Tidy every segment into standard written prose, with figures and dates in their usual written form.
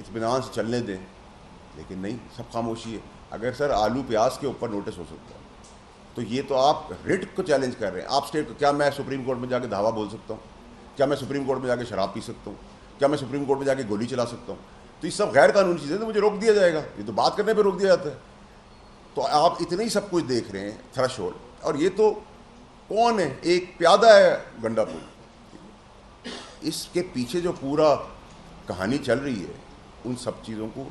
اطمینان سے چلنے دیں. لیکن نہیں, سب خاموشی ہے. اگر سر آلو پیاز کے اوپر نوٹس ہو سکتا ہے تو یہ تو آپ رٹ کو چیلنج کر رہے ہیں. آپ اسٹیٹ کو, کیا میں سپریم کورٹ میں جا کے دھاوا بول سکتا ہوں؟ کیا میں سپریم کورٹ میں جا کے شراب پی سکتا ہوں؟ کیا میں سپریم کورٹ میں جا کے گولی چلا سکتا ہوں؟ تو یہ سب غیر قانونی چیزیں, تو مجھے روک دیا جائے گا. یہ تو بات کرنے پہ روک دیا جاتا ہے. تو آپ اتنے ہی سب کچھ دیکھ رہے ہیں, تھریش ہولڈ. اور یہ تو کون ہے؟ ایک پیادہ ہے گنڈا پور. اس کے پیچھے جو پورا کہانی چل رہی ہے, ان سب چیزوں کو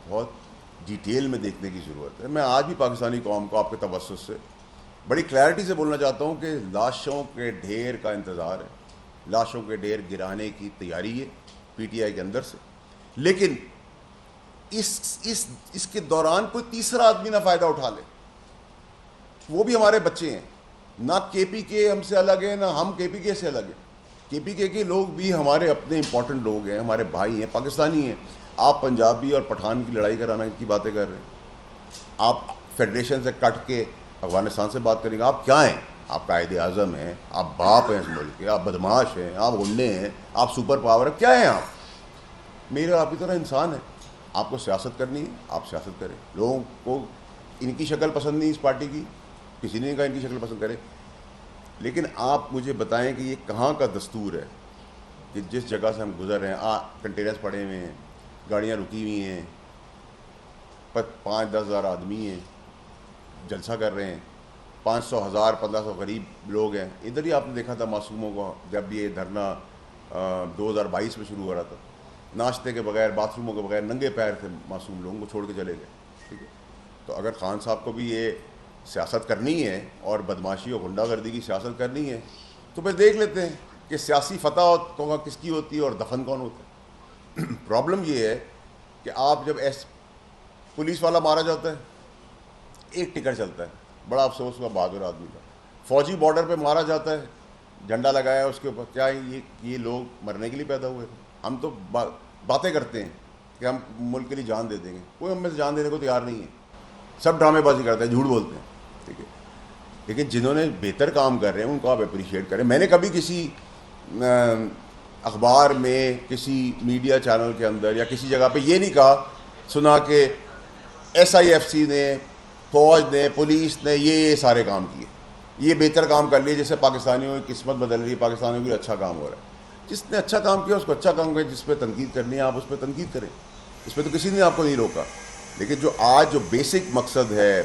بہت ڈیٹیل میں دیکھنے کی ضرورت ہے. میں آج بھی پاکستانی قوم کو آپ کے توسط سے بڑی کلیئرٹی سے بولنا چاہتا ہوں کہ لاشوں کے ڈھیر کا انتظار ہے, لاشوں کے ڈھیر گرانے کی تیاری ہے پی ٹی آئی کے اندر سے. لیکن اس کے دوران کوئی تیسرا آدمی نہ فائدہ اٹھا لے. وہ بھی ہمارے بچے ہیں. نہ کے پی کے ہم سے الگ ہیں, نہ ہم کے پی کے سے الگ ہیں. کے پی کے لوگ بھی ہمارے اپنے امپورٹنٹ لوگ ہیں, ہمارے بھائی ہیں, پاکستانی ہیں. آپ پنجابی اور پٹھان کی لڑائی کرانے کی باتیں کر رہے ہیں. آپ فیڈریشن سے کٹ کے افغانستان سے بات کریں گے. آپ کیا ہیں؟ آپ قائد اعظم ہیں, آپ باپ ہیں اس ملک کے, آپ بدماش ہیں, آپ غنڈے ہیں, آپ سپر پاور ہیں. کیا ہیں آپ؟ میرے آپ کی طرح انسان ہے. آپ کو سیاست کرنی ہے, آپ سیاست کریں. لوگوں کو ان کی شکل پسند نہیں اس پارٹی کی, کسی نے کہا ان کی شکل پسند کرے. لیکن آپ مجھے بتائیں کہ یہ کہاں کا دستور ہے کہ جس جگہ سے ہم گزر رہے ہیں, کنٹینرز پڑے ہوئے ہیں, گاڑیاں رکی ہوئی ہیں, 5-10 ہزار آدمی ہیں, جلسہ کر رہے ہیں, 500,000 1500 غریب لوگ ہیں. ادھر ہی آپ نے دیکھا تھا معصوموں کو, جب یہ دھرنا 2022 میں شروع ہو رہا تھا, ناشتے کے بغیر, باتھ روموں کے بغیر, ننگے پیر تھے معصوم لوگوں کو چھوڑ کے چلے گئے. ٹھیک ہے, تو اگر خان صاحب کو بھی یہ سیاست کرنی ہے اور بدماشی اور غنڈہ گردی کی سیاست کرنی ہے, تو پھر دیکھ لیتے ہیں کہ سیاسی فتح کس کی ہوتی ہے اور دفن کون ہوتا ہے. پرابلم یہ ہے کہ آپ جب پولیس والا مارا جاتا ہے, ایک ٹکر چلتا ہے, بڑا افسوس ہوا بہادر آدمی کا. فوجی بارڈر پہ مارا جاتا ہے, جھنڈا لگایا اس کے اوپر. کیا یہ لوگ مرنے کے لیے پیدا ہوئے تھے؟ ہم تو باتیں کرتے ہیں کہ ہم ملک کے لیے جان دے دیں گے. کوئی ہم میں سے جان دینے کو تیار نہیں ہے. سب ڈرامے بازی کرتے ہیں, جھوٹ بولتے ہیں. ٹھیک ہے, لیکن جنہوں نے بہتر کام کر رہے ہیں ان کو آپ اپریشیٹ کریں. میں نے کبھی کسی اخبار میں, کسی میڈیا چینل کے اندر یا کسی جگہ پہ یہ نہیں کہا سنا کہ ایس آئی ایف سی نے, فوج نے, پولیس نے یہ سارے کام کیے, یہ بہتر کام کر لیے, جس سے پاکستانیوں کی قسمت بدل رہی ہے, پاکستانیوں کے لیے اچھا کام ہو رہا ہے. جس نے اچھا کام کیا اس کو اچھا کام کرے, جس پہ تنقید کرنی ہے آپ اس پہ تنقید کریں, اس پہ تو کسی نے آپ کو نہیں روکا. لیکن جو آج جو بیسک مقصد ہے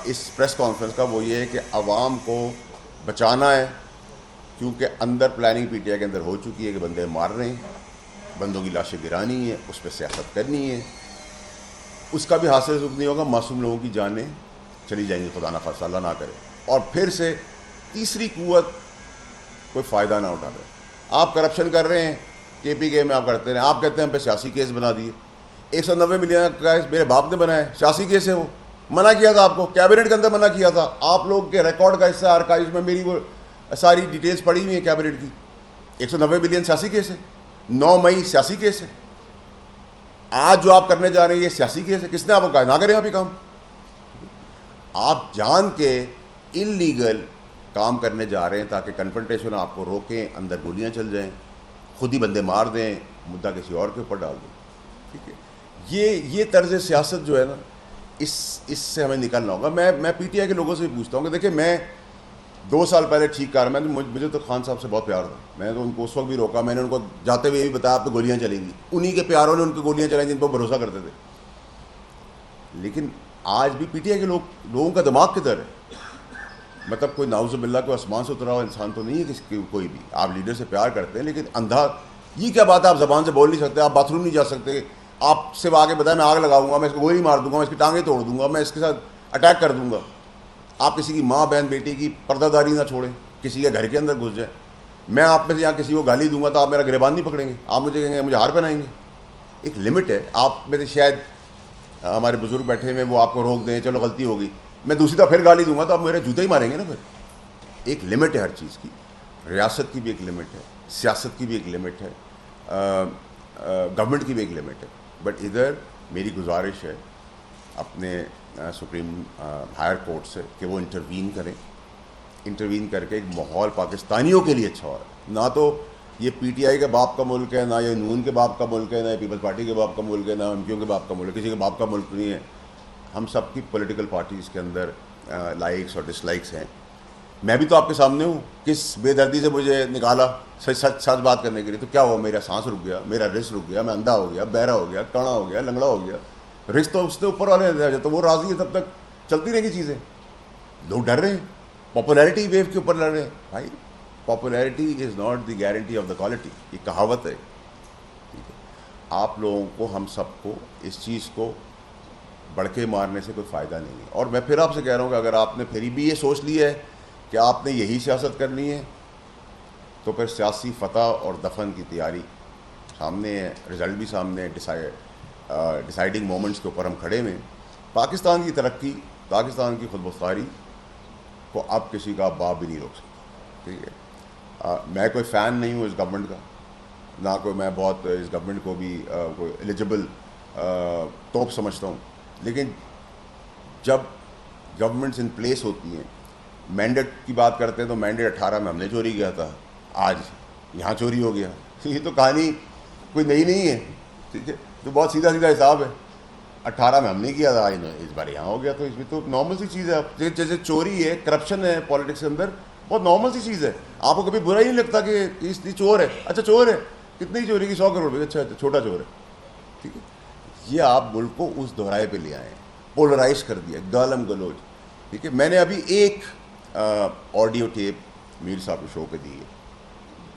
اس پریس کانفرنس کا, وہ یہ ہے کہ عوام کو بچانا ہے, کیونکہ اندر پلاننگ پی ٹی آئی کے اندر ہو چکی ہے کہ بندے مار رہے ہیں, بندوں کی لاشیں گرانی ہے, اس پہ سیاست کرنی ہے. اس کا بھی حاصل رخ نہیں ہوگا, معصوم لوگوں کی جانیں چلی جائیں گی, خدا نہ خاصہ, اللہ نہ کرے. اور پھر سے تیسری قوت کوئی فائدہ نہ اٹھا رہے. آپ کرپشن کر رہے ہیں, کے پی کے میں آپ کرتے رہے, آپ کہتے ہیں ہم پہ سیاسی کیس بنا دیے. 190 ملین کا کیس میرے باپ نے بنایا, سیاسی کیس ہے. وہ منع کیا تھا آپ کو, کیبنٹ کے اندر منع کیا تھا. آپ لوگ کے ریکارڈ کا حصہ آرکائیوز میں میری وہ ساری ڈیٹیلز پڑی ہوئی ہیں کیبنٹ کی. 190 ملین سیاسی کیس ہے, 9 مئی سیاسی کیس ہے. آج جو آپ کرنے جا رہے ہیں یہ سیاسی کیس ہے. کس نے آپ کو کہا نہ کریں آپ یہ کام؟ آپ جان کے انلیگل کام کرنے جا رہے ہیں تاکہ کنفرنٹیشن آپ کو روکیں, اندر گولیاں چل جائیں, خود ہی بندے مار دیں, مدعا کسی اور کے اوپر ڈال دیں. ٹھیک ہے, یہ طرز سیاست جو ہے نا, اس سے ہمیں نکلنا ہوگا. میں پی ٹی آئی کے لوگوں سے بھی پوچھتا ہوں کہ دیکھیں, میں 2 سال پہلے ٹھیک کر رہا, مجھے تو خان صاحب سے بہت پیار تھا, میں نے تو ان کو اس وقت بھی روکا, میں نے ان کو جاتے ہوئے بھی بتایا آپ پہ گولیاں چلیں گی. انہی کے پیاروں نے ان کو گولیاں چلائیں جن پر بھروسہ کرتے تھے. لیکن آج بھی پی ٹی آئی کے لوگوں کا دماغ کدھر ہے؟ مطلب کوئی نعوذ باللہ کوئی آسمان سے اترا ہوا انسان تو نہیں ہے کسی کوئی بھی. آپ لیڈر سے پیار کرتے ہیں, لیکن اندھا یہ کیا بات ہے, آپ زبان سے بول نہیں سکتے, آپ باتھ روم نہیں جا سکتے, آپ سے آگے بتائیں میں آگ لگاؤں گا, میں اس کو گولی مار دوں گا, میں اس کی ٹانگیں توڑ دوں گا, میں اس کے ساتھ اٹیک کر دوں گا. آپ کسی کی ماں بہن بیٹی کی پردہ داری نہ چھوڑیں, کسی کے گھر کے اندر گھس جائیں. میں آپ میں سے یہاں کسی کو گالی دوں گا تو آپ میرا گریبان نہیں پکڑیں گے, آپ مجھے کہیں گے مجھے ہار پہنائیں گے. ایک لمٹ ہے. آپ میں سے شاید ہمارے بزرگ بیٹھے ہوئے وہ آپ کو روک دیں, چلو غلطی ہوگی, میں دوسری دفعہ پھر گالی دوں گا تو آپ میرے جوتے ہی ماریں گے نا. پھر ایک لمٹ ہے ہر چیز کی. ریاست کی بھی ایک لمٹ ہے, سیاست کی بھی ایک لمٹ ہے, گورنمنٹ کی بھی ایک لمٹ ہے. بٹ ادھر میری گزارش ہے اپنے سپریم ہائر کورٹ سے کہ وہ انٹروین کریں, انٹروین کر کے ایک ماحول پاکستانیوں کے لیے اچھا ہو رہا ہے. نہ تو یہ پی ٹی آئی کے باپ کا ملک ہے، نہ یہ نون کے باپ کا ملک ہے، نہ یہ پیپلز پارٹی کے باپ کا ملک ہے، نہ ایم کیو کے باپ کا ملک ہے، کسی کے باپ کا ملک نہیں ہے. ہم سب کی پولیٹیکل پارٹیز کے اندر لائکس اور ڈس لائکس ہیں. میں بھی تو آپ کے سامنے ہوں. کس بے دردی سے مجھے نکالا سچ بات کرنے کے لیے، تو کیا ہوا؟ میرا سانس رک گیا، میرا رزق رک گیا، میں اندھا ہو گیا، بہرا ہو گیا، کڑا ہو گیا، لنگڑا ہو گیا. رزق تو اس سے اوپر والے نے، تو وہ راضی ہے، تب تک چلتی رہیں گی چیزیں. لوگ ڈر رہے ہیں، پاپولیرٹی ویو کے اوپر لڑ رہے ہیں. بھائی popularity is not the guarantee of the quality, یہ کہاوت ہے. ٹھیک ہے، آپ لوگوں کو، ہم سب کو اس چیز کو بڑکے مارنے سے کوئی فائدہ نہیں ہے. اور میں پھر آپ سے کہہ رہا ہوں کہ اگر آپ نے پھر بھی یہ سوچ لی ہے کہ آپ نے یہی سیاست کرنی ہے، تو پھر سیاسی فتح اور دفن کی تیاری سامنے ہے، رزلٹ بھی سامنے ہے. ڈیسائیڈنگ مومنٹس کے اوپر ہم کھڑے ہوئے. پاکستان کی ترقی، پاکستان کی خود مختاری کو اب کسی کا باپ بھی نہیں روک سکتا. ٹھیک ہے، میں کوئی فین نہیں ہوں اس گورنمنٹ کا، نہ کوئی میں بہت اس گورنمنٹ کو بھی کوئی ایلیجبل توپ سمجھتا ہوں. لیکن جب گورنمنٹس ان پلیس ہوتی ہیں، مینڈیٹ کی بات کرتے ہیں تو مینڈیٹ 18 میں ہم نے چوری کیا تھا، آج یہاں چوری ہو گیا. یہ تو کہانی کوئی نئی نہیں ہے. ٹھیک ہے، تو بہت سیدھا حساب ہے. 18 میں ہم نے کیا تھا، اس بار یہاں ہو گیا. تو اس میں تو نارمل سی چیز ہے. جیسے چوری ہے، کرپشن ہے پالیٹکس کے اندر، بہت نارمل سی چیز ہے. آپ کو کبھی برا ہی نہیں لگتا کہ اس چور ہے؟ اچھا چور ہے، کتنی چوری کی؟ 100 کروڑ روپئے. اچھا چھوٹا چور ہے. ٹھیک ہے، یہ آپ ملک کو اس دہرائے پہ لے آئے، پولرائز کر دیا، گالم گلوچ. ٹھیک ہے، میں نے ابھی ایک آڈیو ٹیپ میر صاحب کے شو پہ دی ہے.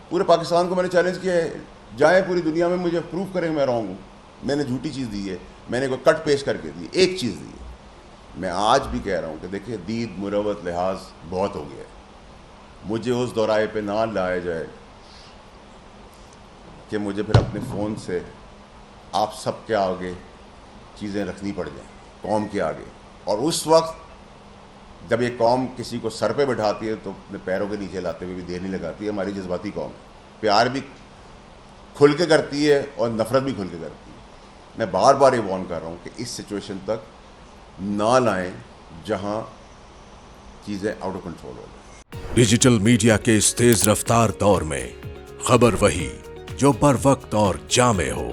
پورے پاکستان کو میں نے چیلنج کیا ہے، جائیں پوری دنیا میں مجھے پروف کریں میں رانگ ہوں. میں نے جھوٹی چیز دی ہے، میں نے کوئی کٹ پیش کر کے دی، ایک چیز دی ہے. میں آج بھی کہہ رہا ہوں کہ دیکھیں، دید مروت لحاظ بہت ہو گیا ہے. مجھے اس دورائے پہ نہ لایا جائے کہ مجھے پھر اپنے فون سے آپ سب کے آگے چیزیں رکھنی پڑ جائیں، قوم کے آگے. اور اس وقت جب یہ قوم کسی کو سر پہ بٹھاتی ہے تو اپنے پیروں کے نیچے لاتے ہوئے بھی دیر نہیں لگاتی ہے. ہماری جذباتی قوم ہے، پیار بھی کھل کے کرتی ہے اور نفرت بھی کھل کے کرتی ہے. میں بار بار یہ وارن کر رہا ہوں کہ اس سچویشن تک نہ لائیں جہاں چیزیں آؤٹ آف کنٹرول ہو جائیں. ڈیجیٹل میڈیا کے اس تیز رفتار دور میں خبر وہی جو بر وقت اور جامع ہو.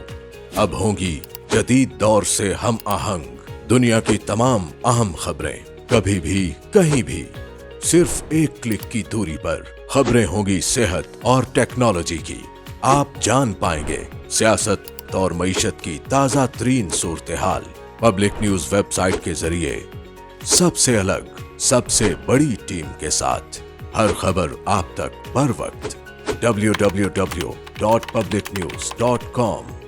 اب ہوں گی جدید دور سے ہم آہنگ دنیا کی تمام اہم خبریں، کبھی بھی کہیں بھی صرف ایک کلک کی دوری پر. خبریں ہوں گی صحت اور ٹیکنالوجی کی. آپ جان پائیں گے سیاست اور معیشت کی تازہ ترین صورتحال. پبلک نیوز ویب سائٹ کے ذریعے سب سے الگ، سب سے بڑی ٹیم کے ساتھ ہر خبر آپ تک بر وقت. www.publicnews.com